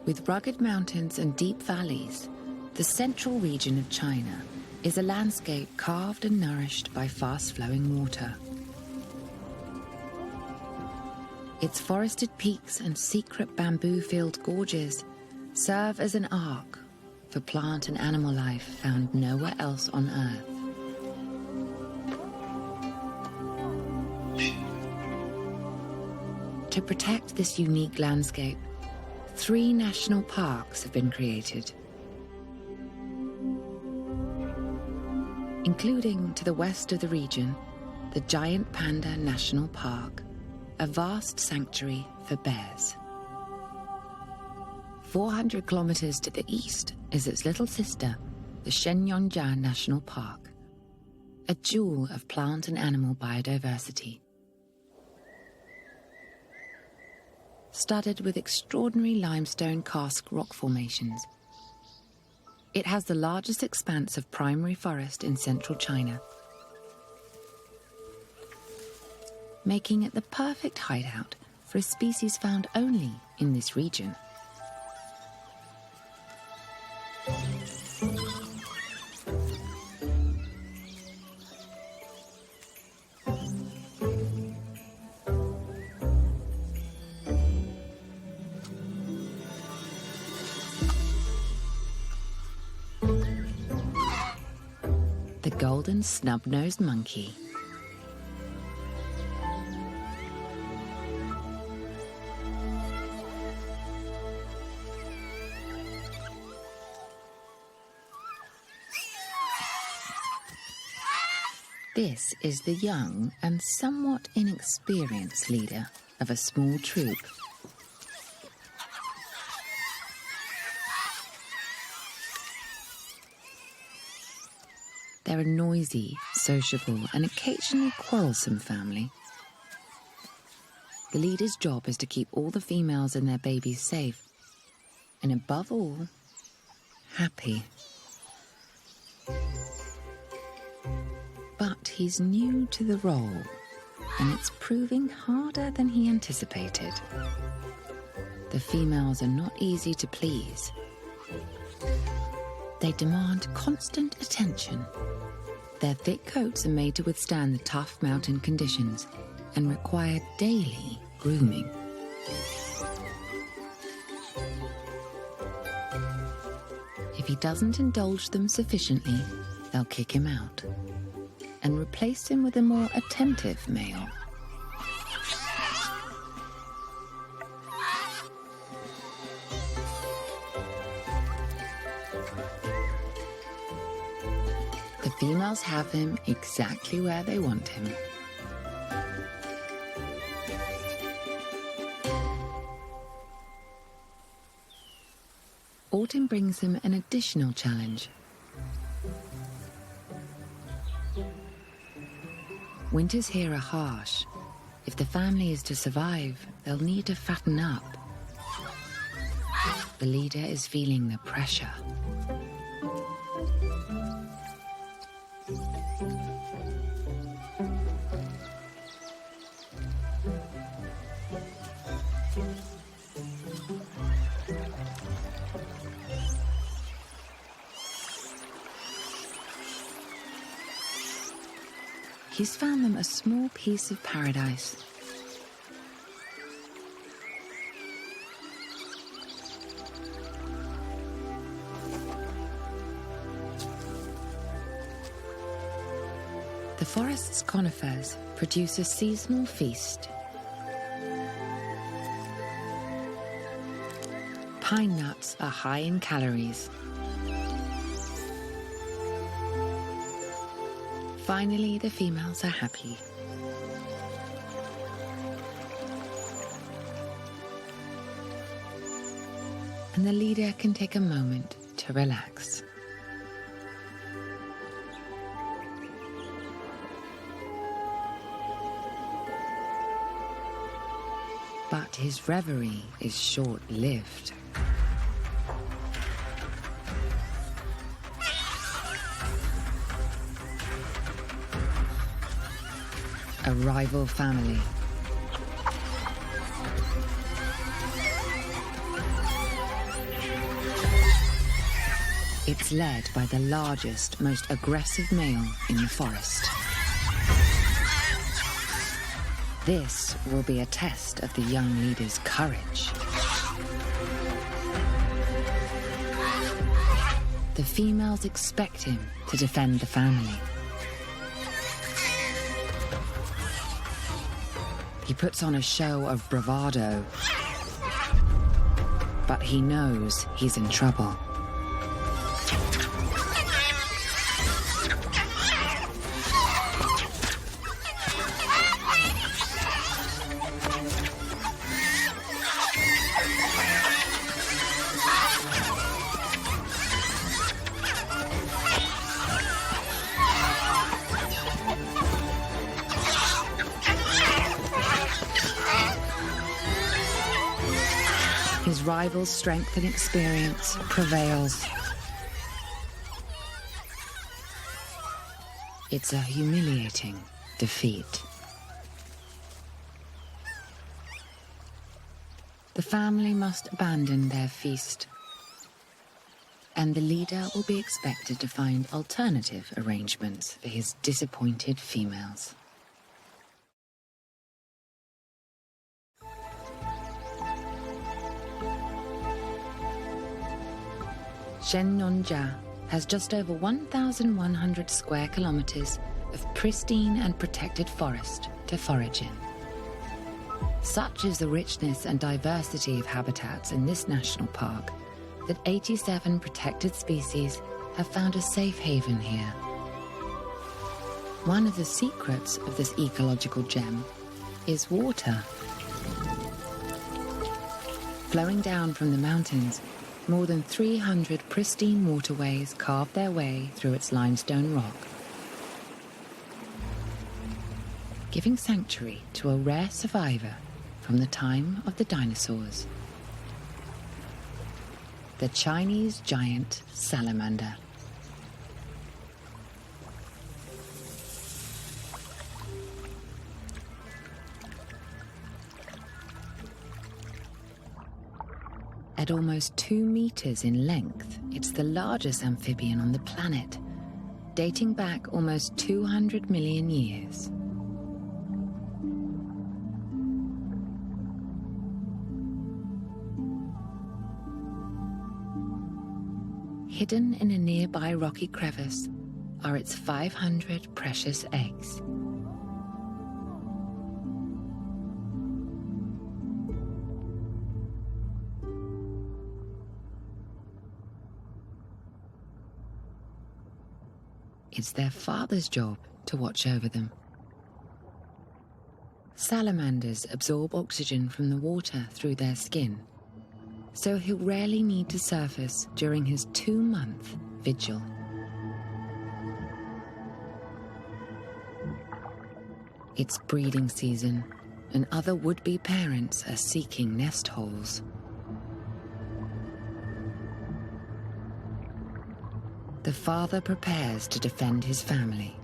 With rugged mountains and deep valleys, the central region of China is a landscape carved and nourished by fast-flowing water. Its forested peaks and secret bamboo-filled gorges serve as an ark for plant and animal life found nowhere else on Earth. To protect this unique landscape, 3 national parks have been created, including to the west of the region, the Giant Panda National Park, a vast sanctuary for bears. 400 kilometers to the east is its little sister, the Shenyongjia National Park, a jewel of plant and animal biodiversity. Studded with extraordinary limestone karst rock formations, it has the largest expanse of primary forest in central China, making it the perfect hideout for a species found only in this region. The golden snub-nosed monkey. This is the young and somewhat inexperienced leader of a small troop. They're a noisy, sociable, and occasionally quarrelsome family. The leader's job is to keep all the females and their babies safe, and above all, happy. But he's new to the role, and it's proving harder than he anticipated. The females are not easy to please. They demand constant attention. Their thick coats are made to withstand the tough mountain conditions and require daily grooming. If he doesn't indulge them sufficiently, they'll kick him out and replace him with a more attentive male. The females have him exactly where they want him. Autumn brings him an additional challenge. Winters here are harsh. If the family is to survive, they'll need to fatten up. The leader is feeling the pressure. He's found them a small piece of paradise. The forest's conifers produce a seasonal feast. Pine nuts are high in calories. Finally, the females are happy. And the leader can take a moment to relax. But his reverie is short-lived. A rival family. It's led by the largest, most aggressive male in the forest. This will be a test of the young leader's courage. The females expect him to defend the family. He puts on a show of bravado, but he knows he's in trouble. His rival's strength and experience prevails. It's a humiliating defeat. The family must abandon their feast, and the leader will be expected to find alternative arrangements for his disappointed females. Shenyonja has just over 1,100 square kilometers of pristine and protected forest to forage in. Such is the richness and diversity of habitats in this national park that 87 protected species have found a safe haven here. One of the secrets of this ecological gem is water. Flowing down from the mountains, more than 300 pristine waterways carve their way through its limestone rock, giving sanctuary to a rare survivor from the time of the dinosaurs, the Chinese giant salamander. At almost 2 meters in length, it's the largest amphibian on the planet, dating back almost 200 million years. Hidden in a nearby rocky crevice are its 500 precious eggs. It's their father's job to watch over them. Salamanders absorb oxygen from the water through their skin, so he'll rarely need to surface during his 2-month vigil. It's breeding season, and other would-be parents are seeking nest holes. The father prepares to defend his family.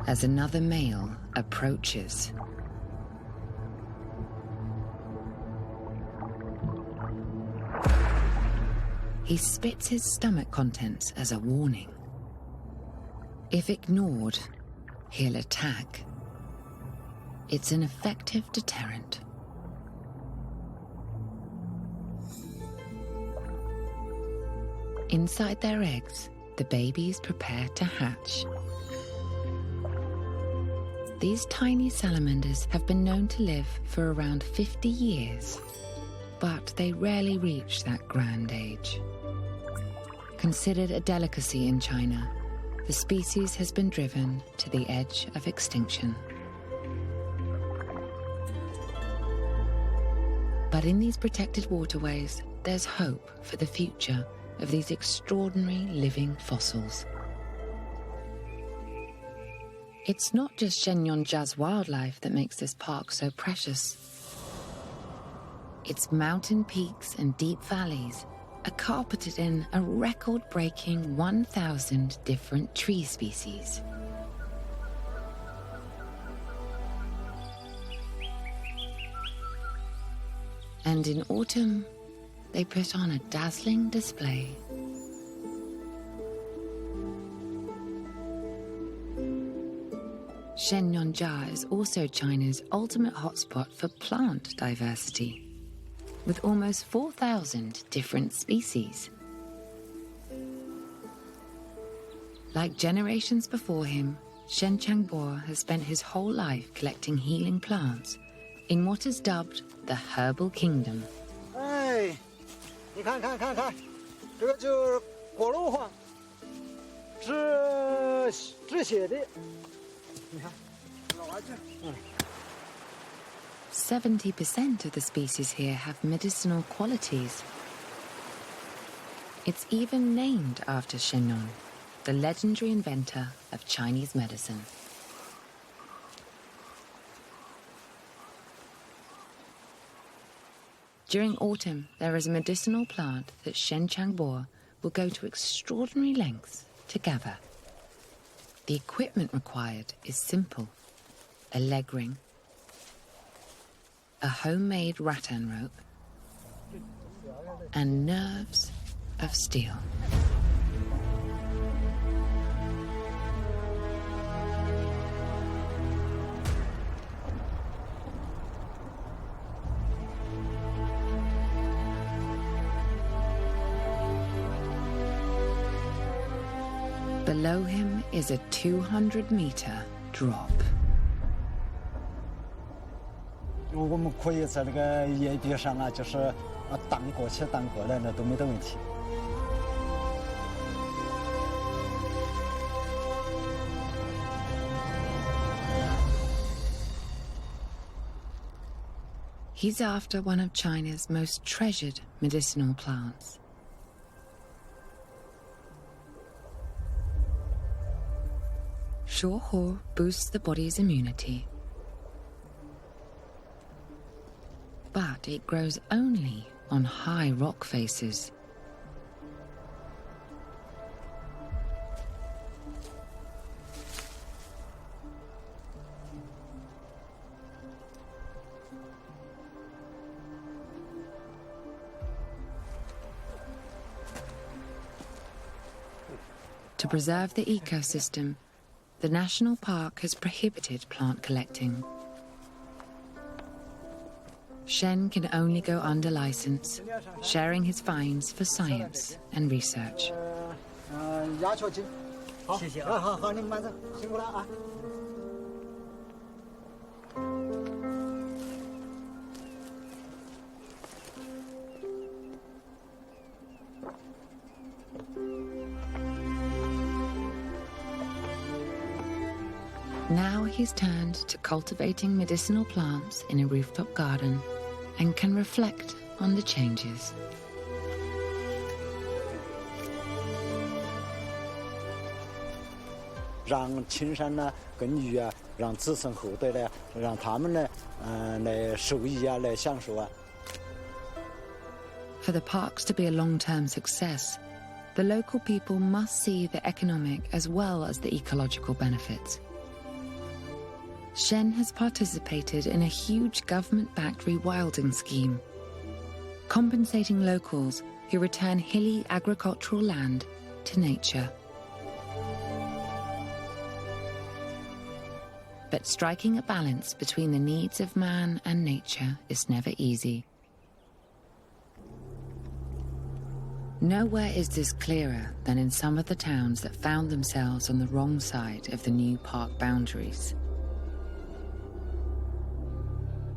As another male approaches, he spits his stomach contents as a warning. If ignored, he'll attack. It's an effective deterrent. Inside their eggs, the babies prepare to hatch. These tiny salamanders have been known to live for around 50 years, but they rarely reach that grand age. Considered a delicacy in China, the species has been driven to the edge of extinction. But in these protected waterways, there's hope for the future of these extraordinary living fossils. It's not just Shenyonja's wildlife that makes this park so precious. Its mountain peaks and deep valleys are carpeted in a record-breaking 1,000 different tree species. And in autumn, they put on a dazzling display. Shenyonja is also China's ultimate hotspot for plant diversity, with almost 4,000 different species. Like generations before him, Shen Changbo has spent his whole life collecting healing plants in what is dubbed the Herbal Kingdom. 哎，你看，这个就是果肉黄，止血的。你看，老玩具。70% of the species here have medicinal qualities. It's even named after Shennon, the legendary inventor of Chinese medicine. During autumn, there is a medicinal plant that Shen Changbo will go to extraordinary lengths to gather. The equipment required is simple: a leg ring, a homemade rattan rope, and nerves of steel. Below him is a 200-meter drop. 我们可以在那个岩壁上啊，就是荡过去荡过来，那都没得问题。He's after one of China's most treasured medicinal plants. Shuohu boosts the body's immunity, but it grows only on high rock faces. To preserve the ecosystem, the national park has prohibited plant collecting. Shen can only go under license, sharing his finds for science and research. 鸦雀精，好，谢谢啊，好，你们慢走，辛苦了啊。Now he's turned to cultivating medicinal plants in a rooftop garden and can reflect on the changes. 让青山呢，跟鱼啊，让子孙后代呢，让他们呢，来受益啊，来享受啊。For the parks to be a long-term success, the local people must see the economic as well as the ecological benefits. Shen has participated in a huge government-backed rewilding scheme, compensating locals who return hilly agricultural land to nature. But striking a balance between the needs of man and nature is never easy. Nowhere is this clearer than in some of the towns that found themselves on the wrong side of the new park boundaries.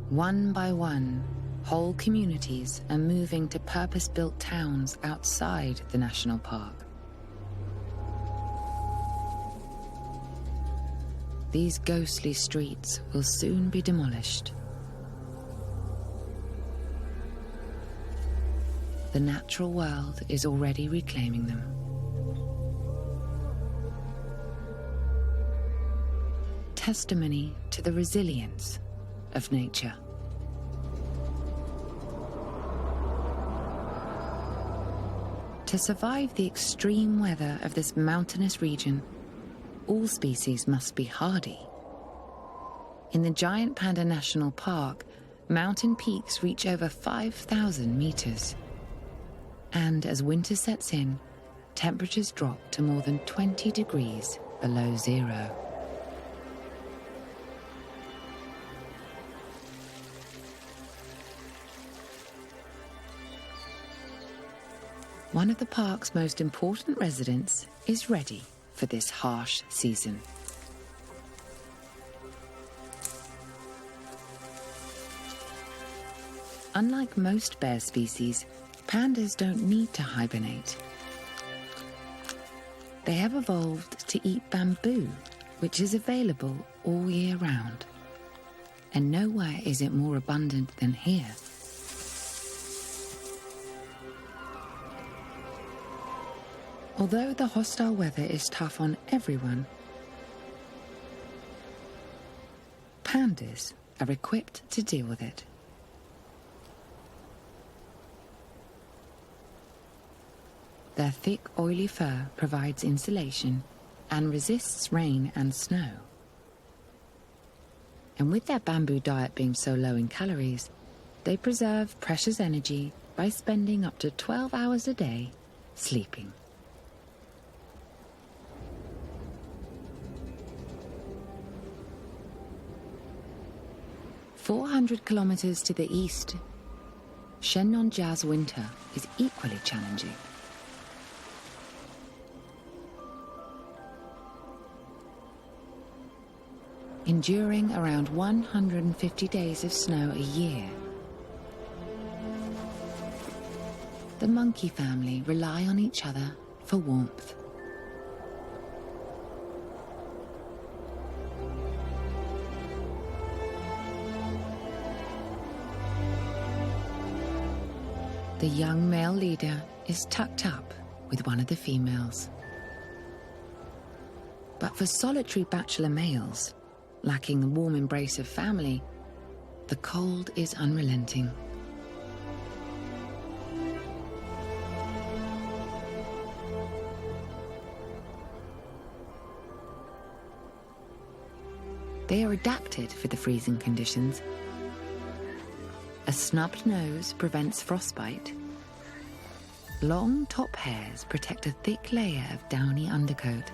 One by one, whole communities are moving to purpose-built towns outside the national park. These ghostly streets will soon be demolished. The natural world is already reclaiming them. Testimony to the resilience of nature. To survive the extreme weather of this mountainous region, all species must be hardy. In the Giant Panda National Park, mountain peaks reach over 5,000 meters. And as winter sets in, temperatures drop to more than 20 degrees below zero. One of the park's most important residents is ready for this harsh season. Unlike most bear species, pandas don't need to hibernate. They have evolved to eat bamboo, which is available all year round. And nowhere is it more abundant than here. Although the hostile weather is tough on everyone, pandas are equipped to deal with it. Their thick, oily fur provides insulation and resists rain and snow. And with their bamboo diet being so low in calories, they preserve precious energy by spending up to 12 hours a day sleeping. "400 kilometers to the east, Shennonjia's winter is equally challenging. Enduring around 150 days of snow a year. The monkey family rely on each other for warmth. The young male leader is tucked up with one of the females. But for solitary bachelor males, lacking the warm embrace of family, the cold is unrelenting. They are adapted for the freezing conditions. A snubbed nose prevents frostbite. Long top hairs protect a thick layer of downy undercoat.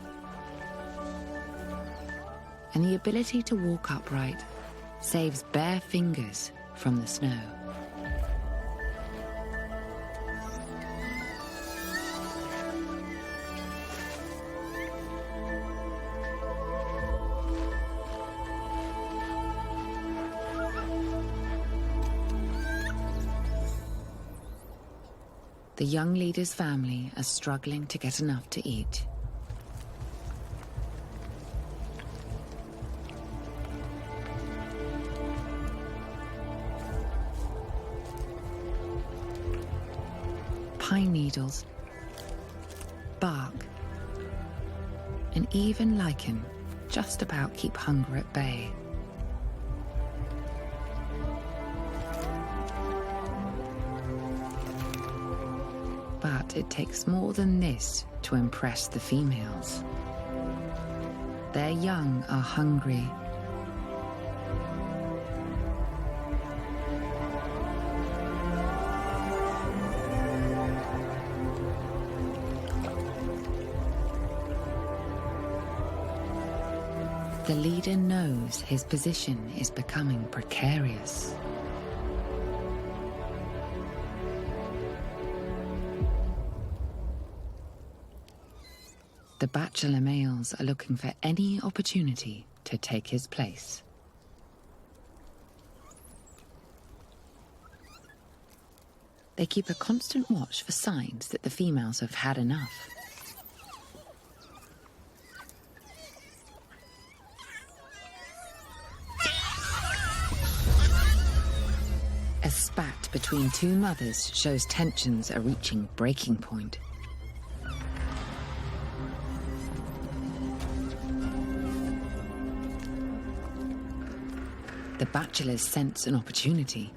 And the ability to walk upright saves bare fingers from the snow. The young leader's family are struggling to get enough to eat. Pine needles, bark, and even lichen just about keep hunger at bay. But it takes more than this to impress the females. Their young are hungry. The leader knows his position is becoming precarious. The bachelor males are looking for any opportunity to take his place. They keep a constant watch for signs that the females have had enough. A spat between two mothers shows tensions are reaching breaking point. The bachelors sense an opportunity.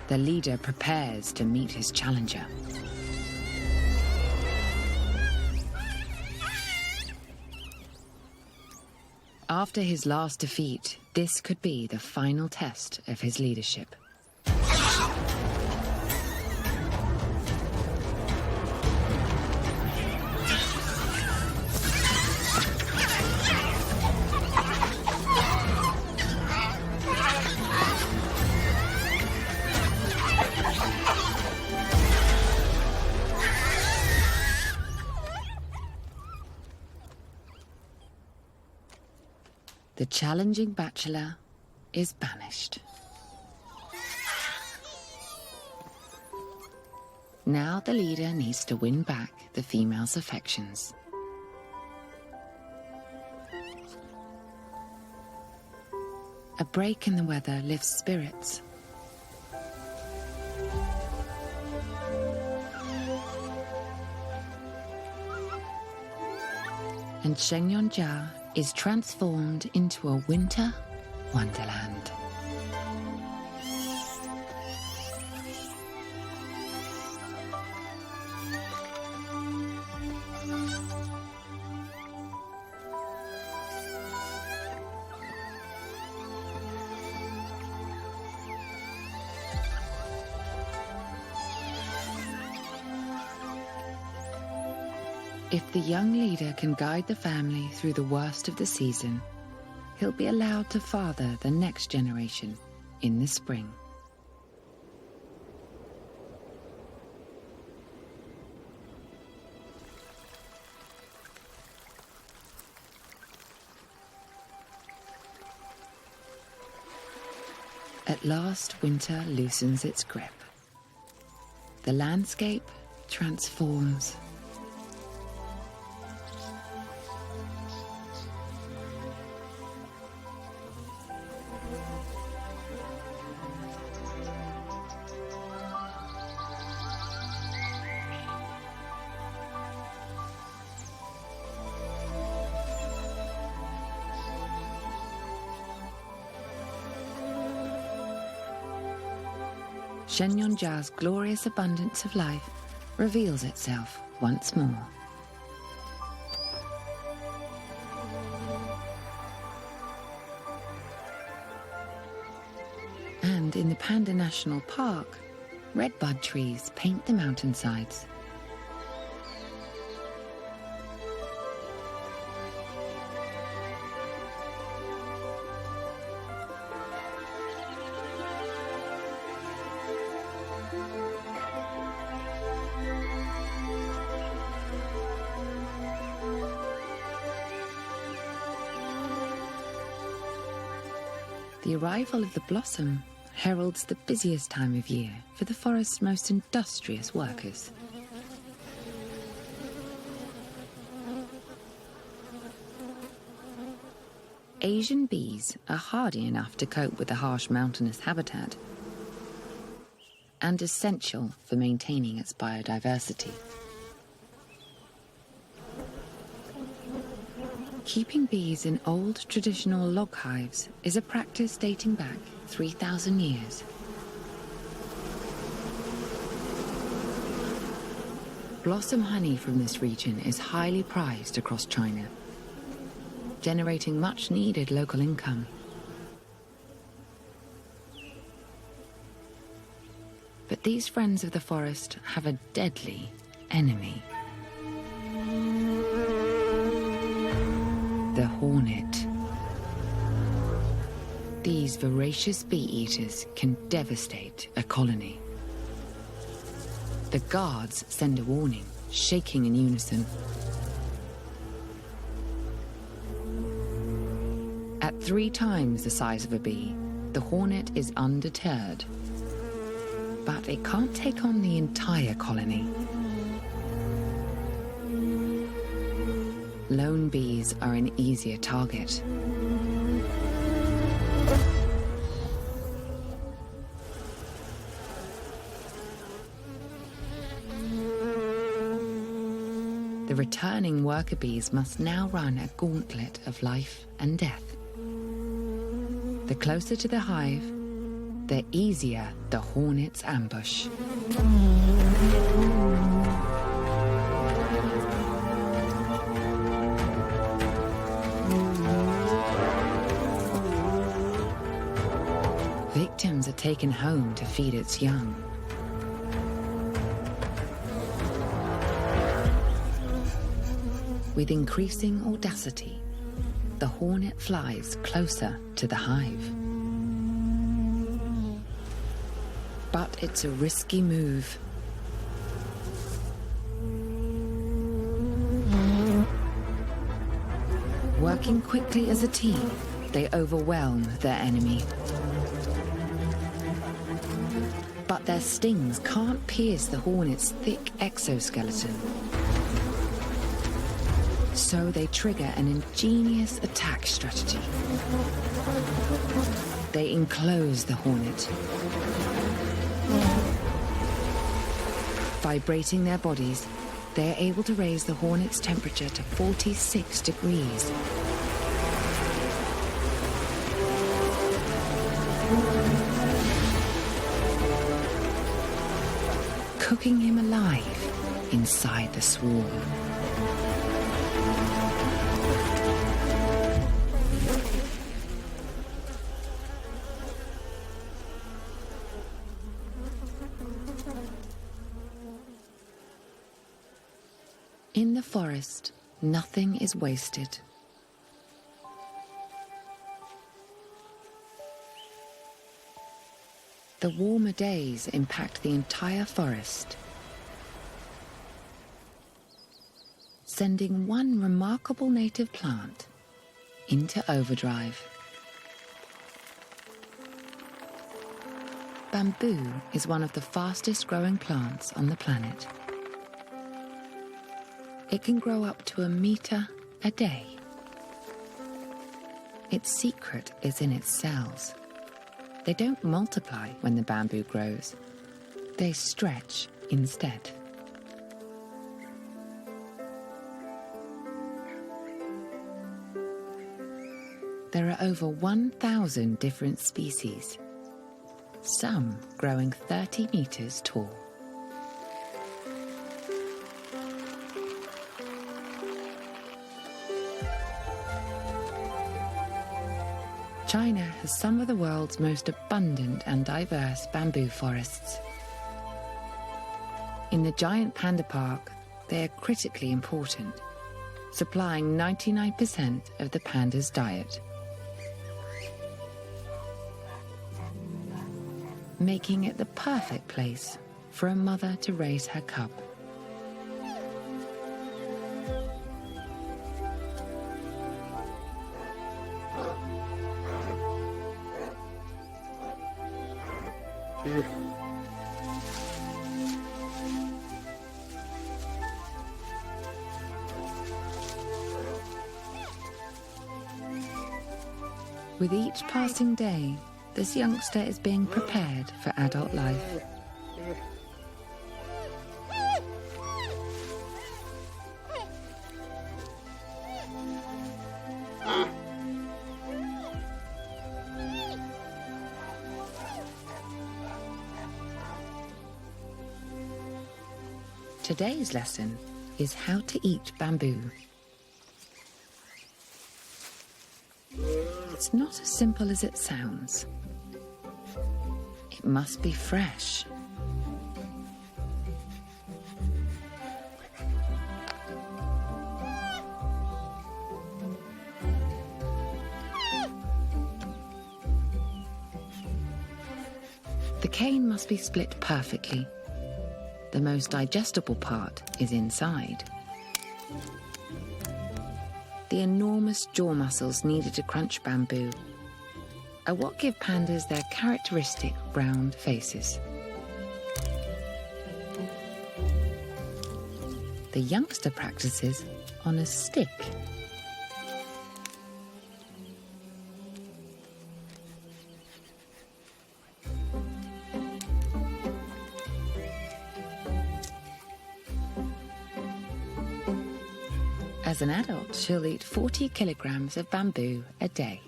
The leader prepares to meet his challenger. After his last defeat, this could be the final test of his leadership. The challenging bachelor is banished. Now the leader needs to win back the female's affections. A break in the weather lifts spirits. And Shenyonja is transformed into a winter wonderland. If the young leader can guide the family through the worst of the season, he'll be allowed to father the next generation in the spring. At last, winter loosens its grip. The landscape transforms. Shenyonja's glorious abundance of life reveals itself once more. And in the Panda National Park, redbud trees paint the mountainsides. The arrival of the blossom heralds the busiest time of year for the forest's most industrious workers. Asian bees are hardy enough to cope with the harsh mountainous habitat and essential for maintaining its biodiversity. Keeping bees in old traditional log hives is a practice dating back 3,000 years. Blossom honey from this region is highly prized across China, generating much needed local income. But these friends of the forest have a deadly enemy. The hornet. These voracious bee-eaters can devastate a colony. The guards send a warning, shaking in unison. At 3 times the size of a bee, the hornet is undeterred. But it can't take on the entire colony. Lone bees are an easier target. The returning worker bees must now run a gauntlet of life and death. The closer to the hive, the easier the hornet's ambush. taken home to feed its young. With increasing audacity, the hornet flies closer to the hive. But it's a risky move. Working quickly as a team, they overwhelm their enemy. But their stings can't pierce the hornet's thick exoskeleton. So they trigger an ingenious attack strategy. They enclose the hornet, vibrating their bodies. They are able to raise the hornet's temperature to 46 degrees. Cooking him alive inside the swarm. In the forest, nothing is wasted. The warmer days impact the entire forest, sending one remarkable native plant into overdrive. Bamboo is one of the fastest growing plants on the planet. It can grow up to 1 meter a day. Its secret is in its cells. They don't multiply when the bamboo grows. They stretch instead. There are over 1,000 different species, some growing 30 meters tall. China has some of the world's most abundant and diverse bamboo forests. In the giant panda park, they are critically important, supplying 99% of the panda's diet, making it the perfect place for a mother to raise her cub. With each passing day, this youngster is being prepared for adult life. Today's lesson is how to eat bamboo. It's not as simple as it sounds. It must be fresh. The cane must be split perfectly. The most digestible part is inside. The enormous jaw muscles needed to crunch bamboo are what give pandas their characteristic round faces. The youngster practices on a stick. As an adult, she'll eat 40 kilograms of bamboo a day.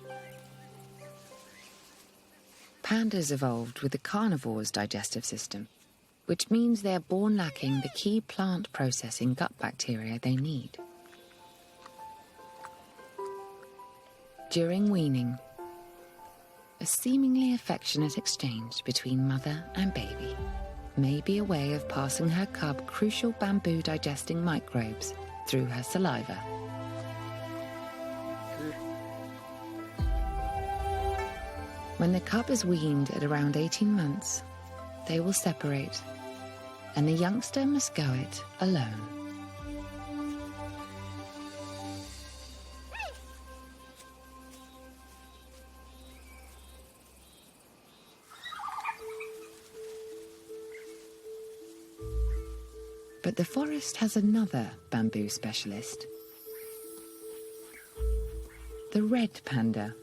Pandas evolved with the carnivore's digestive system, which means they are born lacking the key plant processing gut bacteria they need. During weaning, a seemingly affectionate exchange between mother and baby may be a way of passing her cub crucial bamboo-digesting microbes through her saliva. When the cub is weaned at around 18 months, they will separate, and the youngster must go it alone. But the forest has another bamboo specialist, the red panda.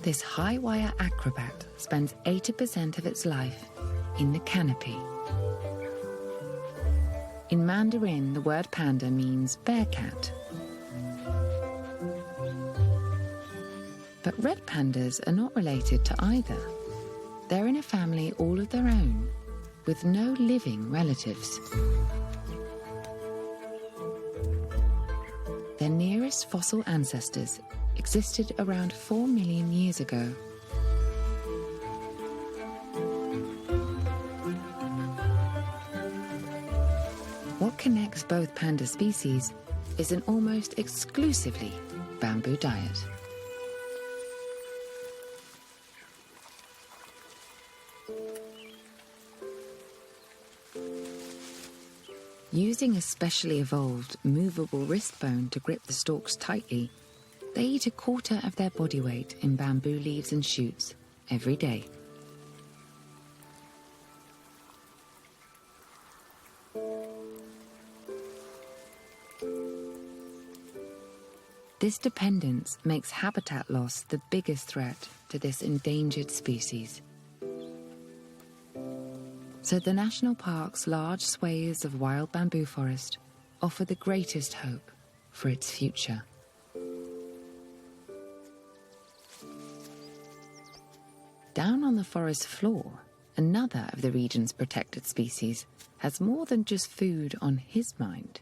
This high-wire acrobat spends 80% of its life in the canopy. In Mandarin, the word panda means bear cat. But red pandas are not related to either. They're in a family all of their own, with no living relatives. Their nearest fossil ancestors existed around 4 million years ago. What connects both panda species is an almost exclusively bamboo diet. Using a specially evolved, movable wrist bone to grip the stalks tightly, they eat a quarter of their body weight in bamboo leaves and shoots every day. This dependence makes habitat loss the biggest threat to this endangered species. So the national park's large swathes of wild bamboo forest offer the greatest hope for its future. Down on the forest floor, another of the region's protected species has more than just food on his mind.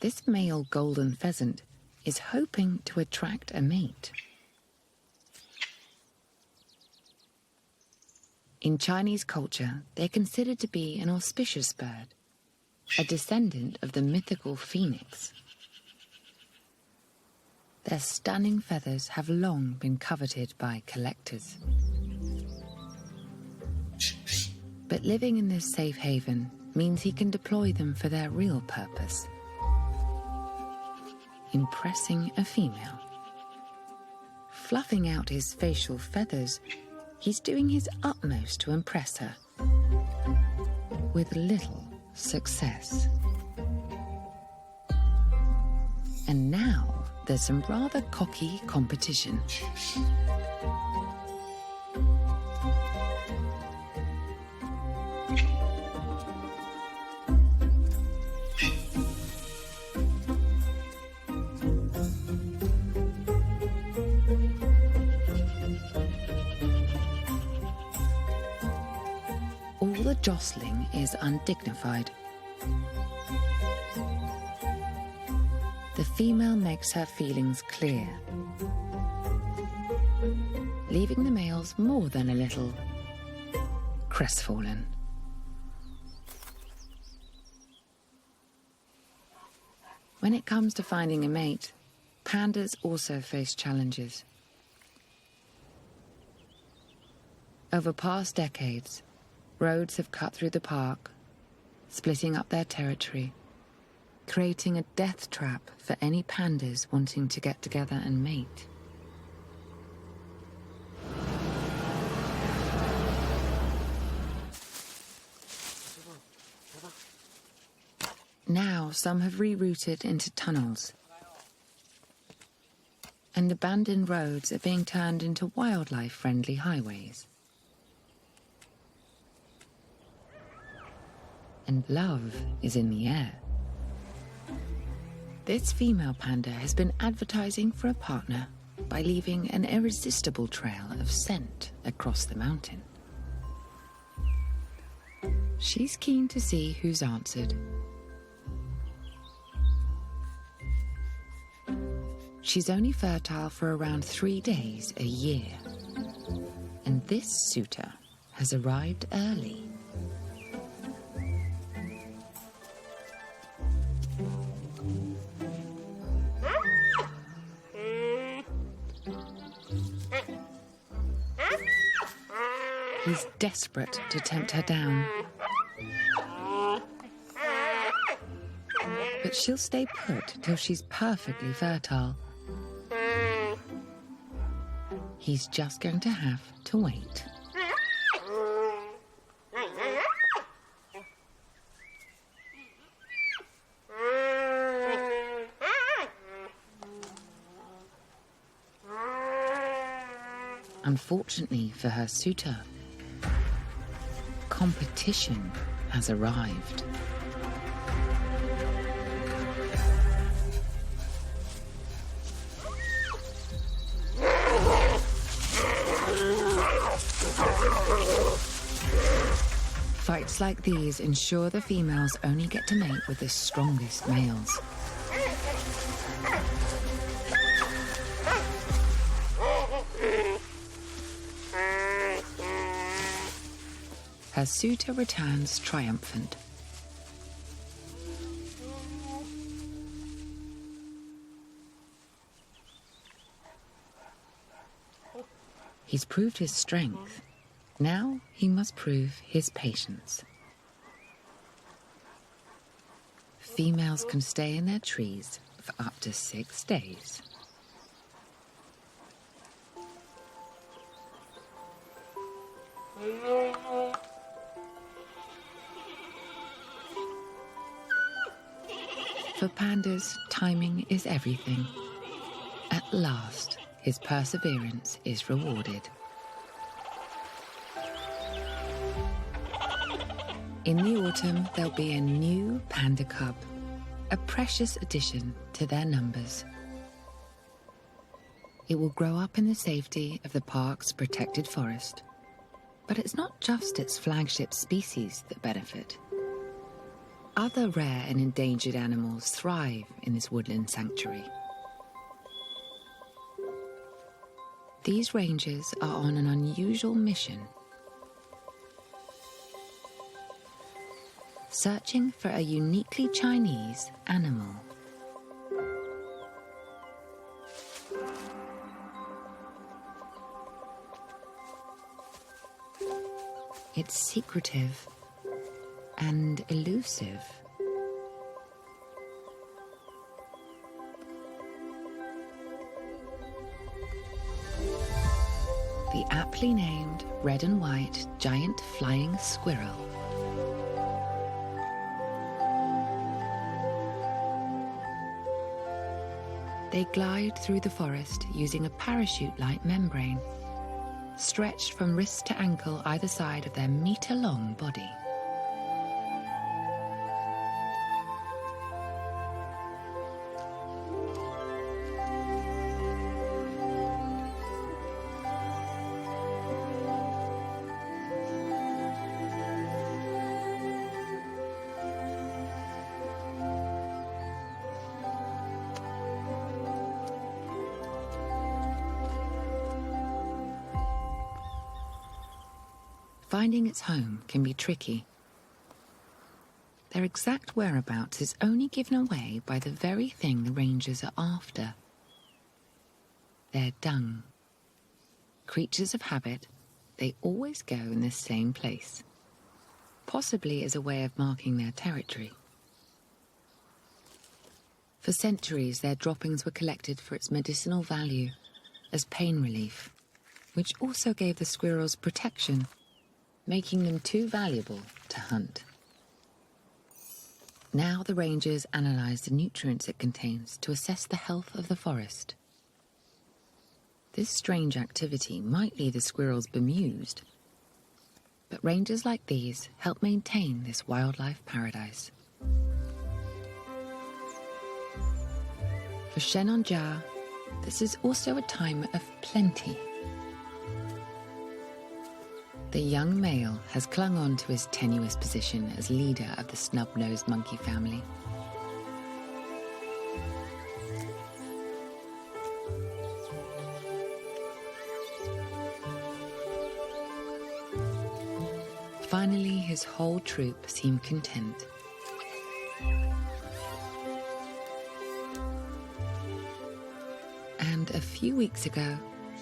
This male golden pheasant is hoping to attract a mate. In Chinese culture, they're considered to be an auspicious bird, a descendant of the mythical phoenix. Their stunning feathers have long been coveted by collectors. But living in this safe haven means he can deploy them for their real purpose: impressing a female. Fluffing out his facial feathers, he's doing his utmost to impress her, with little success. And now there's some rather cocky competition. All the jostling is undignified. The female makes her feelings clear, leaving the males more than a little crestfallen. When it comes to finding a mate, pandas also face challenges. Over past decades, roads have cut through the park, splitting up their territory, creating a death trap for any pandas wanting to get together and mate. Now some have rerouted into tunnels, and abandoned roads are being turned into wildlife-friendly highways. And love is in the air. This female panda has been advertising for a partner by leaving an irresistible trail of scent across the mountain. She's keen to see who's answered. She's only fertile for around 3 days a year, and this suitor has arrived early. He's desperate to tempt her down. But she'll stay put till she's perfectly fertile. He's just going to have to wait. Unfortunately for her suitor, competition has arrived. Fights like these ensure the females only get to mate with the strongest males. Her suitor returns triumphant. He's proved his strength. Now he must prove his patience. Females can stay in their trees for up to 6 days. For pandas, timing is everything. At last, his perseverance is rewarded. In the autumn, there'll be a new panda cub, a precious addition to their numbers. It will grow up in the safety of the park's protected forest. But it's not just its flagship species that benefit. Other rare and endangered animals thrive in this woodland sanctuary. These rangers are on an unusual mission, searching for a uniquely Chinese animal. It's secretive and elusive. The aptly named red and white giant flying squirrel. They glide through the forest using a parachute-like membrane, stretched from wrist to ankle either side of their meter-long body. Finding its home can be tricky. Their exact whereabouts is only given away by the very thing the rangers are after: their dung. Creatures of habit, they always go in the same place, possibly as a way of marking their territory. For centuries, their droppings were collected for its medicinal value as pain relief, which also gave the squirrels protection, making them too valuable to hunt. Now the rangers analyze the nutrients it contains to assess the health of the forest. This strange activity might leave the squirrels bemused, but rangers like these help maintain this wildlife paradise. For Shenonjia, this is also a time of plenty. The young male has clung on to his tenuous position as leader of the snub-nosed monkey family. Finally, his whole troop seemed content. And a few weeks ago,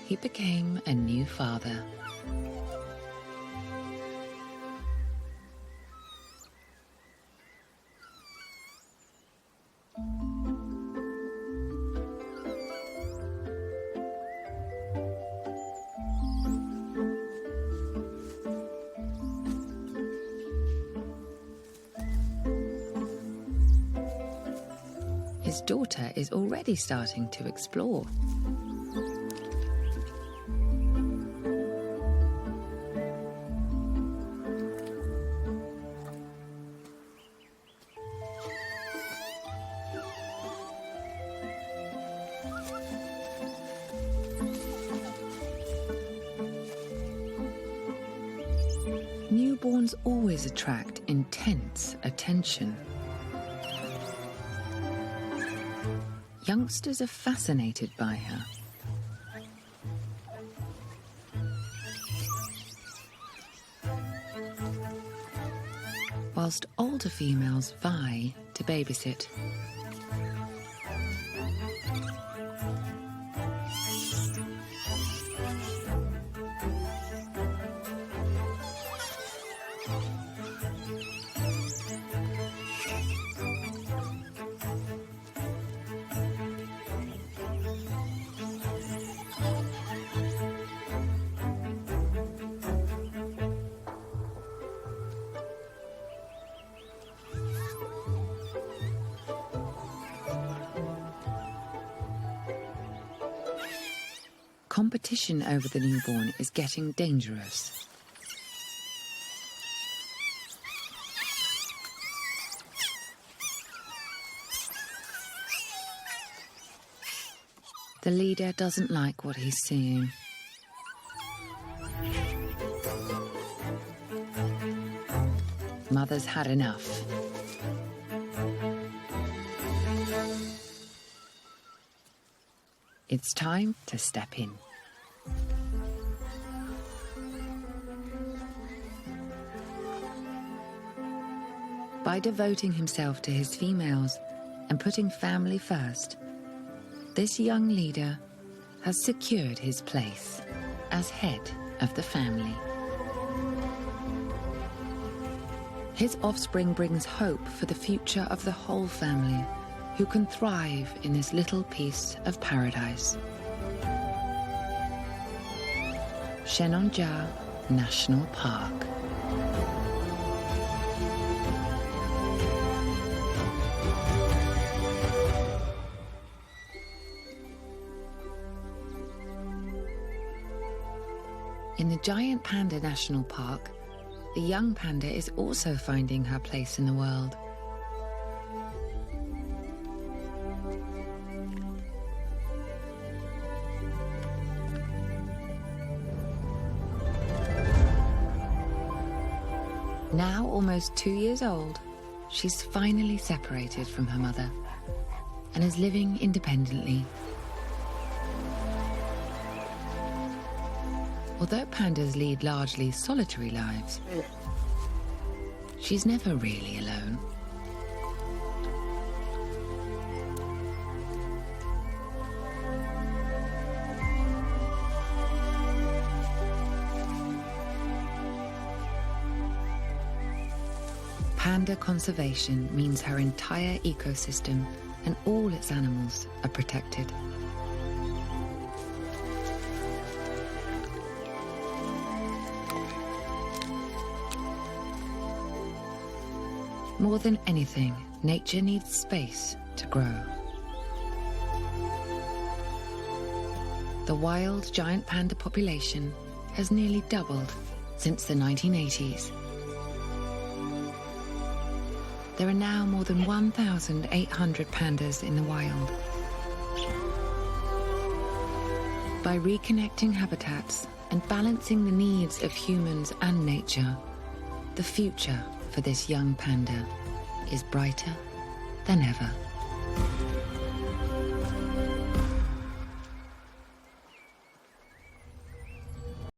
he became a new father. His daughter is already starting to explore. Newborns always attract intense attention. Youngsters are fascinated by her. Whilst older females vie to babysit. Competition over the newborn is getting dangerous. The leader doesn't like what he's seeing. Mother's had enough. It's time to step in. By devoting himself to his females and putting family first, this young leader has secured his place as head of the family. His offspring brings hope for the future of the whole family, who can thrive in this little piece of paradise. Shenonja National Park. In the Giant Panda National Park, the young panda is also finding her place in the world. Now almost 2 years old, she's finally separated from her mother and is living independently. Although pandas lead largely solitary lives, she's never really alone. Panda conservation means her entire ecosystem and all its animals are protected. More than anything, nature needs space to grow. The wild giant panda population has nearly doubled since the 1980s. There are now more than 1,800 pandas in the wild. By reconnecting habitats and balancing the needs of humans and nature, the future for this young panda is brighter than ever.